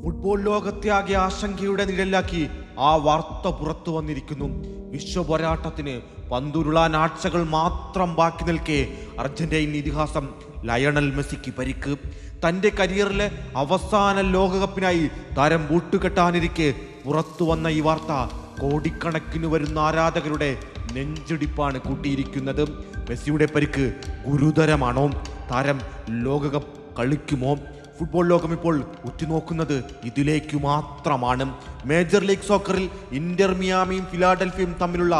Football ലോകത്യാകെ ആശങ്കയുടെ നിഴലാക്കി ആ വാർത്ത പുറത്തു വന്നിരിക്കുന്നു. വിശ്വപോരാട്ടത്തിന് പന്തുരുളാൻ ആഴ്ചകൾ മാത്രം ബാക്കി നിൽക്കെ അർജന്റീൻ ഇതിഹാസം ലയണൽ മെസ്സിക്ക് പരിക്ക്. തൻ്റെ കരിയറിലെ അവസാന ലോകകപ്പിനായി താരം ബൂട്ടുകെട്ടാനിരിക്കെ പുറത്തു വന്ന ഈ വാർത്ത കോടിക്കണക്കിന് വരുന്ന ആരാധകരുടെ നെഞ്ചിടിപ്പാണ് കൂട്ടിയിരിക്കുന്നത്. മെസ്സിയുടെ പരിക്ക് ഗുരുതരമാണോ? താരം ലോകകപ്പ് കളിക്കുമോ? ഫുട്ബോൾ ലോകം ഇപ്പോൾ ഉറ്റുനോക്കുന്നത് ഇതിലേക്ക് മാത്രമാണ്. മേജർ ലീഗ് സോക്കറിൽ ഇന്റർ മിയാമിയും ഫിലാഡൽഫിയയും തമ്മിലുള്ള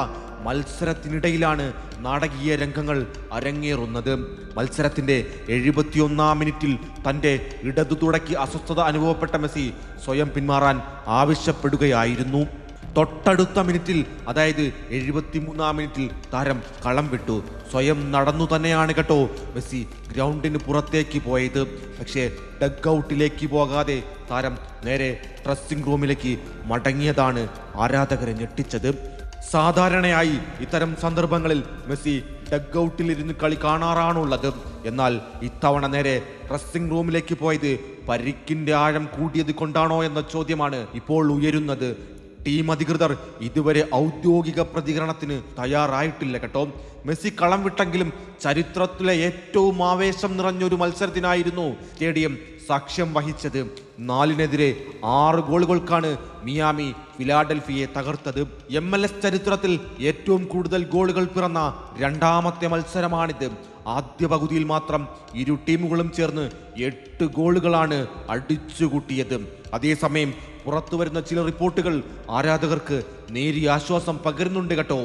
മത്സരത്തിനിടയിലാണ് നാടകീയ രംഗങ്ങൾ അരങ്ങേറുന്നത്. മത്സരത്തിന്റെ 71-ാം മിനിറ്റിൽ തൻ്റെ ഇടതു തുടക്കി അസ്വസ്ഥത അനുഭവപ്പെട്ട മെസ്സി സ്വയം പിന്മാറാൻ ആവശ്യപ്പെടുകയായിരുന്നു. തൊട്ടടുത്ത മിനിറ്റിൽ, അതായത് 73-ാം മിനിറ്റിൽ താരം കളം വിട്ടു. സ്വയം നടന്നു തന്നെയാണ് കേട്ടോ മെസ്സി ഗ്രൗണ്ടിന് പുറത്തേക്ക് പോയത്. പക്ഷേ ഡഗ് ഔട്ടിലേക്ക് പോകാതെ താരം നേരെ ഡ്രസ്സിംഗ് റൂമിലേക്ക് മടങ്ങിയതാണ് ആരാധകരെ ഞെട്ടിച്ചത്. സാധാരണയായി ഇത്തരം സന്ദർഭങ്ങളിൽ മെസ്സി ഡഗ് ഔട്ടിലിരുന്ന് കളി കാണാറാണുള്ളത്. എന്നാൽ ഇത്തവണ നേരെ ഡ്രസ്സിംഗ് റൂമിലേക്ക് പോയത് പരിക്കിന്റെ ആഴം കൂടിയത് കൊണ്ടാണോ എന്ന ചോദ്യമാണ് ഇപ്പോൾ ഉയരുന്നത്. ടീം അധികൃതർ ഇതുവരെ ഔദ്യോഗിക പ്രതികരണത്തിന് തയ്യാറായിട്ടില്ല കേട്ടോ. മെസ്സി കളം വിട്ടെങ്കിലും ചരിത്രത്തിലെ ഏറ്റവും ആവേശം നിറഞ്ഞൊരു മത്സരത്തിനായിരുന്നു സ്റ്റേഡിയം സാക്ഷ്യം വഹിച്ചത്. 4-6 ഗോളുകൾക്കാണ് മിയാമി ഫിലാഡൽഫിയെ തകർത്തത്. MLS ചരിത്രത്തിൽ ഏറ്റവും കൂടുതൽ ഗോളുകൾ പിറന്ന രണ്ടാമത്തെ മത്സരമാണിത്. ആദ്യ പകുതിയിൽ മാത്രം ഇരു ടീമുകളും ചേർന്ന് 8 ഗോളുകളാണ് അടിച്ചുകൂട്ടിയത്. അതേസമയം പുറത്തു വരുന്ന ചില റിപ്പോർട്ടുകൾ ആരാധകർക്ക് നേരിയ ആശ്വാസം പകരുന്നുണ്ട് കേട്ടോ.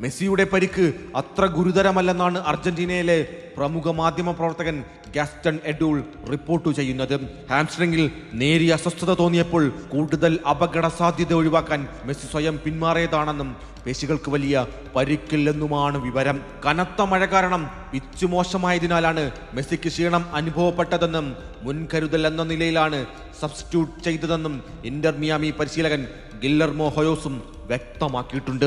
മെസ്സിയുടെ പരിക്ക് അത്ര ഗുരുതരമല്ലെന്നാണ് അർജന്റീനയിലെ പ്രമുഖ മാധ്യമ പ്രവർത്തകൻ ഗാസ്റ്റൺ എഡൂൾ റിപ്പോർട്ട് ചെയ്യുന്നത്. ഹാംസ്ട്രിംഗിൽ നേരിയ അസ്വസ്ഥത തോന്നിയപ്പോൾ കൂടുതൽ അപകട സാധ്യത ഒഴിവാക്കാൻ മെസ്സി സ്വയം പിന്മാറിയതാണെന്നും പേശികൾക്ക് വലിയ പരിക്കില്ലെന്നുമാണ് വിവരം. കനത്ത മഴ കാരണം പിച്ച് മോശമായതിനാലാണ് മെസ്സിക്ക് ക്ഷീണം അനുഭവപ്പെട്ടതെന്നും മുൻകരുതൽ എന്ന നിലയിലാണ് സബ്സ്റ്റിറ്റ്യൂട്ട് ചെയ്തതെന്നും ഇന്റർ മിയാമി പരിശീലകൻ ഗില്ലർമോ ഹൊയോസും വ്യക്തമാക്കിയിട്ടുണ്ട്.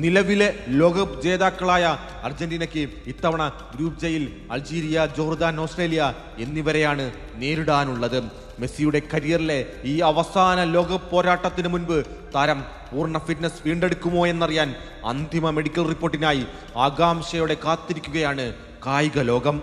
നിലവിലെ ലോകകപ്പ് ജേതാക്കളായ അർജന്റീനയ്ക്ക് ഇത്തവണ group jail Algeria, Jordan, Australia എന്നിവരെയാണ് നേരിടാനുള്ളത്. മെസ്സിയുടെ കരിയറിലെ ഈ അവസാന ലോകകപ്പ് പോരാട്ടത്തിന് മുൻപ് താരം പൂർണ്ണ ഫിറ്റ്നസ് വീണ്ടെടുക്കുമോ എന്നറിയാൻ അന്തിമ മെഡിക്കൽ റിപ്പോർട്ടിനായി ആകാംക്ഷയോടെ കാത്തിരിക്കുകയാണ് കായിക ലോകം.